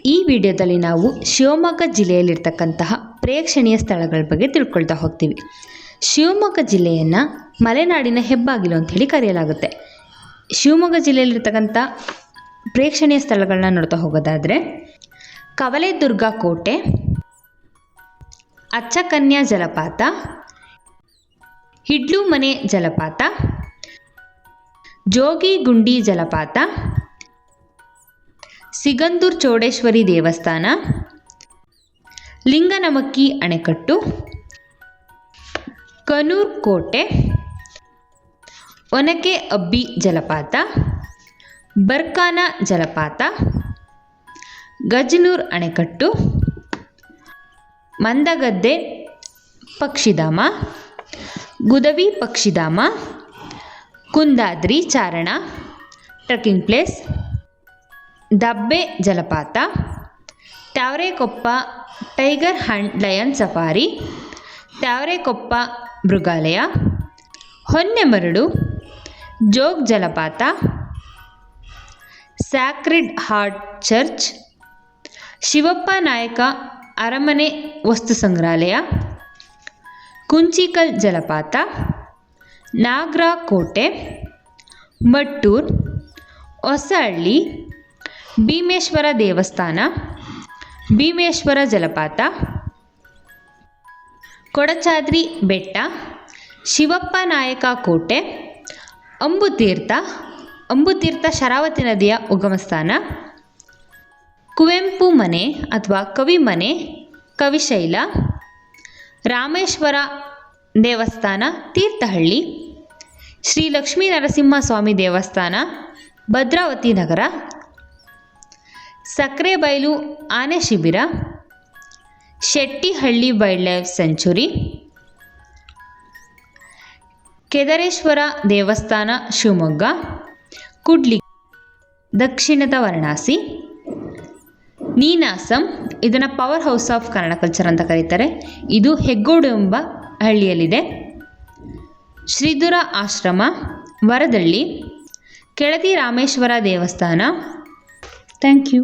ಈ ವಿಡಿಯೋದಲ್ಲಿ ನಾವು ಶಿವಮೊಗ್ಗ ಜಿಲ್ಲೆಯಲ್ಲಿರ್ತಕ್ಕಂತಹ ಪ್ರೇಕ್ಷಣೀಯ ಸ್ಥಳಗಳ ಬಗ್ಗೆ ತಿಳ್ಕೊಳ್ತಾ ಹೋಗ್ತೀವಿ. ಶಿವಮೊಗ್ಗ ಜಿಲ್ಲೆಯನ್ನು ಮಲೆನಾಡಿನ ಹೆಬ್ಬಾಗಿಲು ಅಂಥೇಳಿ ಕರೆಯಲಾಗುತ್ತೆ. ಶಿವಮೊಗ್ಗ ಜಿಲ್ಲೆಯಲ್ಲಿರ್ತಕ್ಕಂಥ ಪ್ರೇಕ್ಷಣೀಯ ಸ್ಥಳಗಳನ್ನ ನೋಡ್ತಾ ಹೋಗೋದಾದರೆ ಕವಲೇದುರ್ಗ ಕೋಟೆ, ಅಚ್ಚಕನ್ಯಾ ಜಲಪಾತ, ಹಿಡ್ಲುಮನೆ ಜಲಪಾತ, ಜೋಗಿಗುಂಡಿ ಜಲಪಾತ, ಸಿಗಂದೂರು ಚೌಡೇಶ್ವರಿ ದೇವಸ್ಥಾನ, ಲಿಂಗನಮಕ್ಕಿ ಅಣೆಕಟ್ಟು, ಕನೂರು ಕೋಟೆ, ಒನಕೆ ಅಬ್ಬಿ ಜಲಪಾತ, ಬರ್ಕಾನ ಜಲಪಾತ, ಗಜನೂರು ಅಣೆಕಟ್ಟು, ಮಂದಗದ್ದೆ ಪಕ್ಷಿಧಾಮ, ಗುದವಿ ಪಕ್ಷಿಧಾಮ, ಕುಂದಾದ್ರಿ ಚಾರಣ ಟ್ರೆಕ್ಕಿಂಗ್ ಪ್ಲೇಸ್, ದಬ್ಬೆ ಜಲಪಾತ, Tyavarekoppa tiger Hunt lion safari, Tyavarekoppa ಮೃಗಾಲಯ, ಹೊನ್ನೆಮರಡು, ಜೋಗ್ ಜಲಪಾತ, ಸ್ಯಾಕ್ರೆಡ್ ಹಾರ್ಟ್ ಚರ್ಚ್, ಶಿವಪ್ಪ ನಾಯಕ ಅರಮನೆ ವಸ್ತು ಸಂಗ್ರಹಾಲಯ, ಕುಂಚಿಕಲ್ ಜಲಪಾತ, ನಾಗ್ರಾ ಕೋಟೆ, ಮಟ್ಟೂರು, ಹೊಸಹಳ್ಳಿ, ಭೀಮೇಶ್ವರ ದೇವಸ್ಥಾನ, ಭೀಮೇಶ್ವರ ಜಲಪಾತ, ಕೊಡಚಾದ್ರಿ ಬೆಟ್ಟ, ಶಿವಪ್ಪ ನಾಯಕ ಕೋಟೆ, ಅಂಬುತೀರ್ಥ ಶರಾವತಿ ನದಿಯ ಉಗಮಸ್ಥಾನ, ಕುವೆಂಪು ಮನೆ ಅಥವಾ ಕವಿ ಮನೆ, ಕವಿಶೈಲ, ರಾಮೇಶ್ವರ ದೇವಸ್ಥಾನ ತೀರ್ಥಹಳ್ಳಿ, ಶ್ರೀ ಲಕ್ಷ್ಮೀ ನರಸಿಂಹಸ್ವಾಮಿ ದೇವಸ್ಥಾನ ಭದ್ರಾವತಿ ನಗರ, ಸಕ್ರೆಬೈಲು ಆನೆ ಶಿಬಿರ, ಶೆಟ್ಟಿಹಳ್ಳಿ ವೈಲ್ಡ್ ಲೈಫ್ ಸೆಂಚುರಿ, ಕೆದರೇಶ್ವರ ದೇವಸ್ಥಾನ ಶಿವಮೊಗ್ಗ, ಕುಡ್ಲಿ, ದಕ್ಷಿಣದ ವಾರಣಾಸಿ, ನೀನಾಸಂ, ಇದನ್ನು power house of Kannada culture ಅಂತ ಕರೀತಾರೆ. ಇದು ಹೆಗ್ಗೋಡು ಎಂಬ ಹಳ್ಳಿಯಲ್ಲಿದೆ. ಶ್ರೀಧುರ ಆಶ್ರಮ, ವರದಳ್ಳಿ, ಕೆಳದಿ ರಾಮೇಶ್ವರ ದೇವಸ್ಥಾನ. Thank you.